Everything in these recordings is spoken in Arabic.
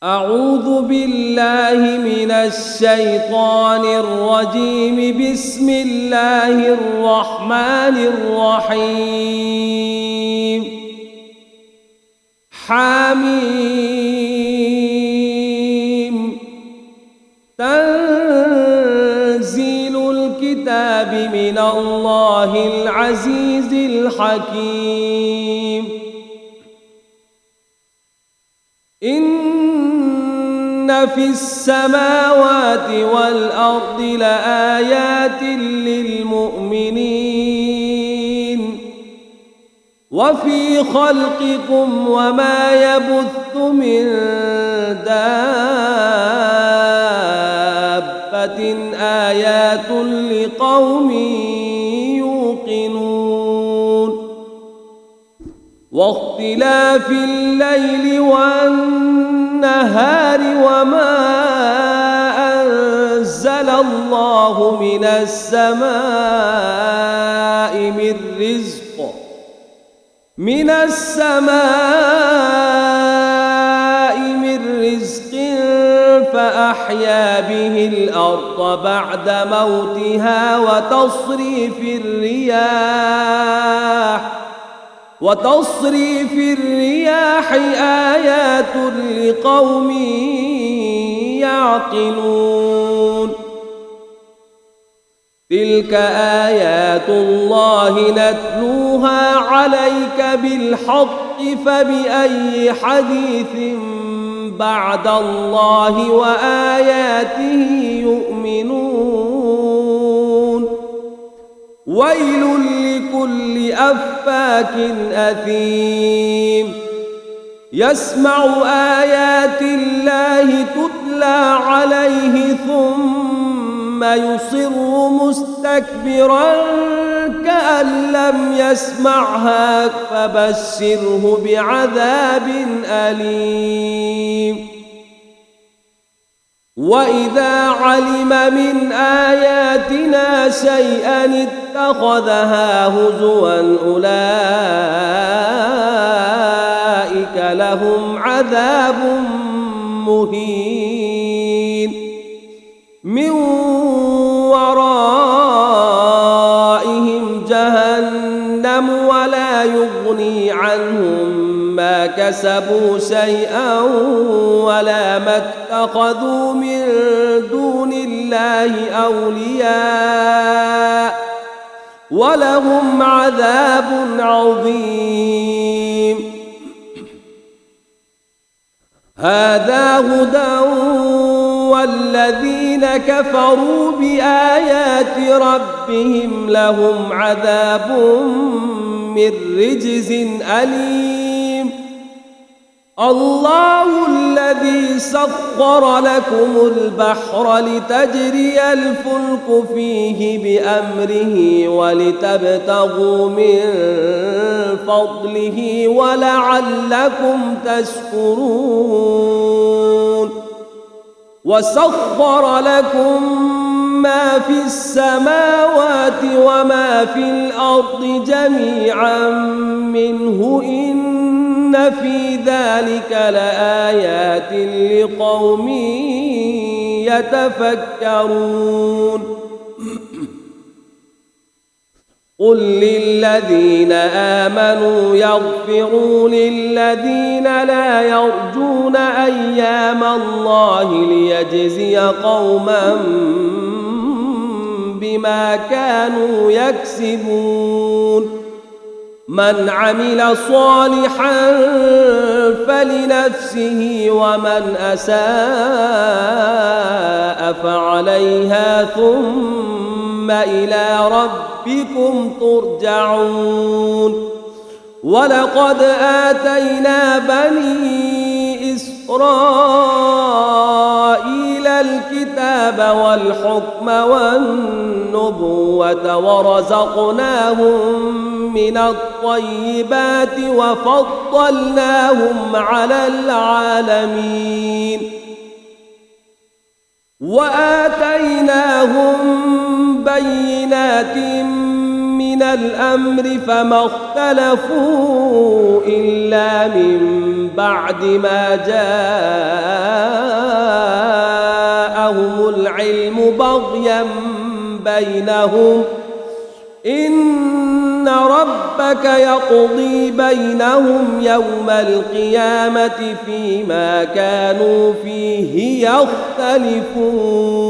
أعوذ بالله من الشيطان الرجيم. بسم الله الرحمن الرحيم. حميم. تنزيل الكتاب من الله العزيز الحكيم. إن في السماوات والأرض لآيات للمؤمنين وفي خلقكم وما يبث من دابة آيات لقوم يوقنون. واختلاف الليل والنهار وما أنزل الله من السماء من رزق فأحيا به الأرض بعد موتها وتصريف الرياح آيات لقوم يعقلون. تلك آيات الله نتلوها عليك بالحق فبأي حديث بعد الله وآياته يؤمنون. ويل لكل أفاك أثيم يسمع آيات الله تتلى عليه ثم يصر مستكبرا كأن لم يسمعها فبشره بعذاب أليم. وإذا علم من آياتنا شيئا اتخذها هزوا أولئك لهم عذاب مهين من ورائهم جهنم ولا يغني عنهم ما كسبوا شيئا ولا ما اتخذوا من دون الله أولياء ولهم عذاب عظيم. هذا هدى والذين كفروا بآيات ربهم لهم عذاب من رجز أليم. الله الذي سخر لكم البحر لتجري الفلك فيه بأمره ولتبتغوا من فضله ولعلكم تشكرون. وسخر لكم ما في السماوات وما في الأرض جميعا منه إن في ذلك لآيات لقوم يتفكرون. قل للذين آمنوا يغفروا للذين لا يرجون أيام الله ليجزي قوما بما كانوا يكسبون. من عمل صالحا فلنفسه ومن أساء فعليها ثم إلى ربكم ترجعون. ولقد آتينا بني إسرائيل الكتاب والحكم والنبوة ورزقناهم من الطيبات وفضلناهم على العالمين. وآتيناهم بينات من من الأمر فما اختلفوا إلا من بعد ما جاءهم العلم بغيا بينهم إن ربك يقضي بينهم يوم القيامة فيما كانوا فيه يختلفون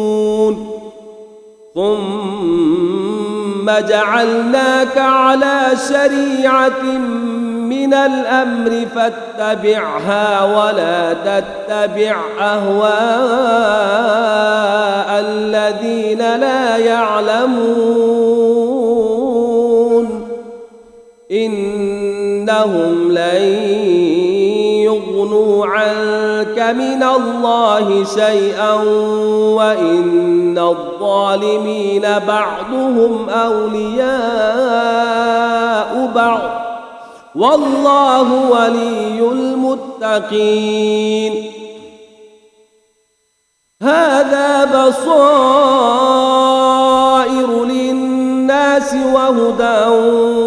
ثم جعلناك على شريعة من الأمر فاتبعها ولا تتبع أهواء الذين لا يعلمون إنهم لن يغنوا عنك من الله شيئا وإن الظالمين بعضهم أولياء بعض والله ولي المتقين هذا بصائر للناس وهدى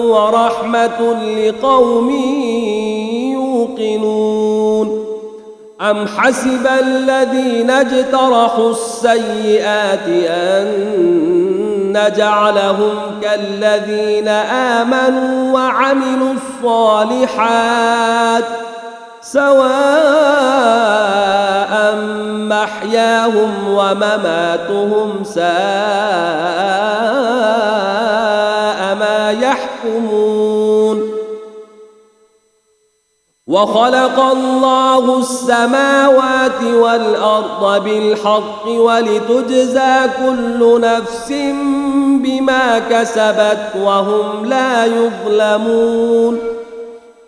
ورحمة لقوم يوقنون أم حسب الذين اجترحوا السيئات أن نجعلهم كالذين آمنوا وعملوا الصالحات سواء محياهم ومماتهم ساء ما يحكمون وخلق الله السماوات والأرض بالحق ولتجزى كل نفس بما كسبت وهم لا يظلمون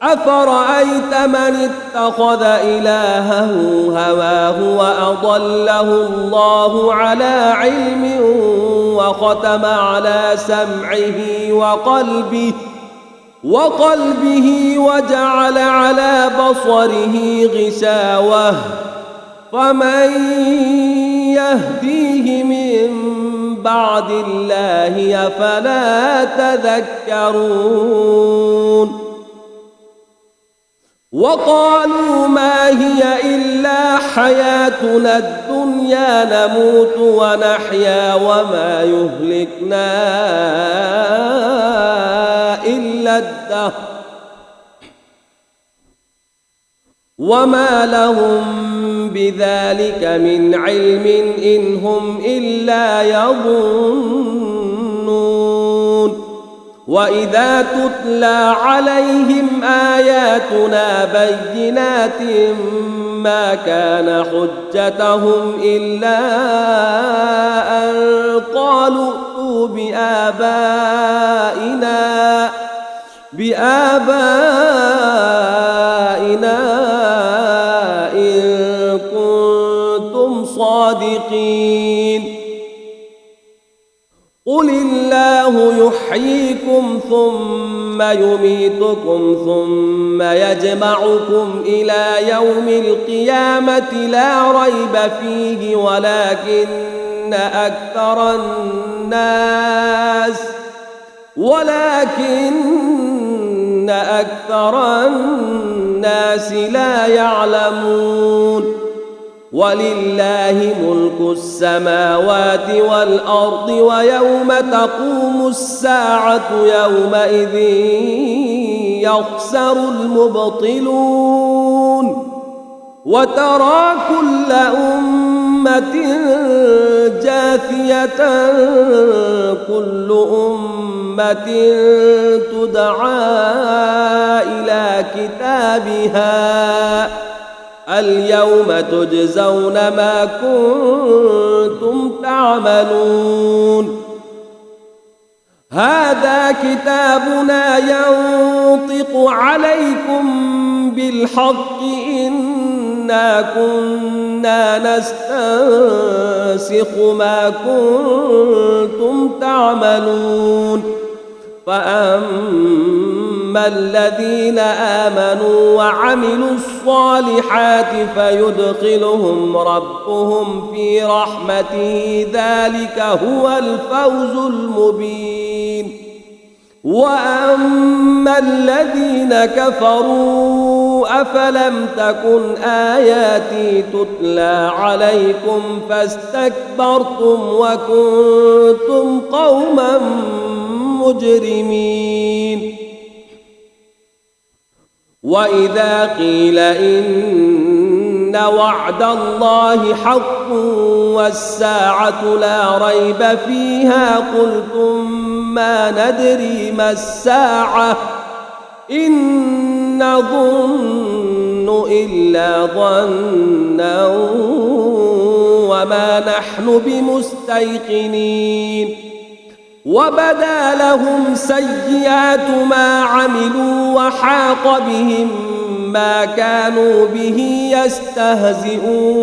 أفرأيت من اتخذ إلهه هواه وأضله الله على علم وختم على سمعه وقلبه وجعل على بصره غشاوة فمن يهديه من بعد الله أفلا تذكرون وقالوا ما هي إلا حياتنا الدنيا نموت ونحيا وما يهلكنا إلا الدهر وما لهم بذلك من علم إن هم إلا يظنون وإذا تتلى عليهم آياتنا بينات ما كان حجتهم إلا أن قالوا ائتوا بآبائنا إن كنتم صادقين قل الله يحييكم ثم يميتكم ثم يجمعكم إلى يوم القيامة لا ريب فيه ولكن أكثر الناس لا يعلمون ولله ملك السماوات والأرض ويوم تقوم الساعة يومئذ يخسر المبطلون وترى كل أمة جاثية كل أمة تدعى إلى كتابها اليوم تجزون ما كنتم تعملون هذا كتابنا ينطق عليكم بالحق إنا كنا نستنسخ ما كنتم تعملون فأما الذين آمنوا وعملوا الصالحات فيدخلهم ربهم في رحمته ذلك هو الفوز المبين وأما الذين كفروا أفلم تكن آياتي تتلى عليكم فاستكبرتم وكنتم قوما مجرمين وإذا قيل إن وعد الله حق والساعة لا ريب فيها قلتم ما ندري ما الساعة إن نظن إلا ظنا وما نحن بمستيقنين وبدا لهم سيئات ما عملوا وحاق بهم ما كانوا به يستهزئون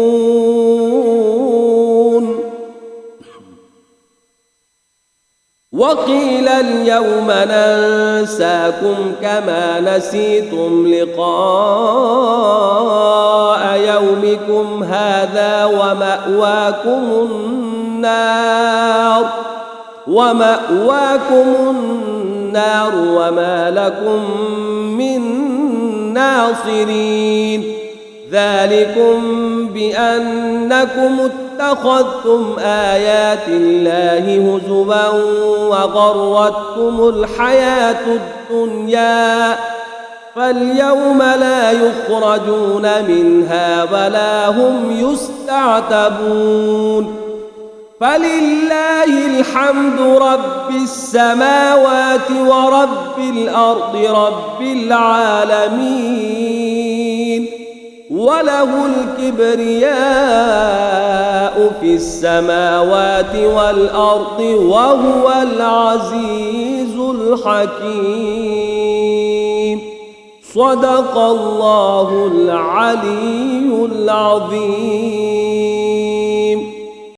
وقيل اليوم ننساكم كما نسيتم لقاء يومكم هذا ومأواكم النار وما لكم من ناصرين ذلكم بأنكم اتخذتم آيات الله هزوا وغرتكم الحياة الدنيا فاليوم لا يخرجون منها ولا هم يستعتبون فلله الحمد رب السماوات ورب الأرض رب العالمين وله الكبرياء في السماوات والأرض وهو العزيز الحكيم صدق الله العلي العظيم.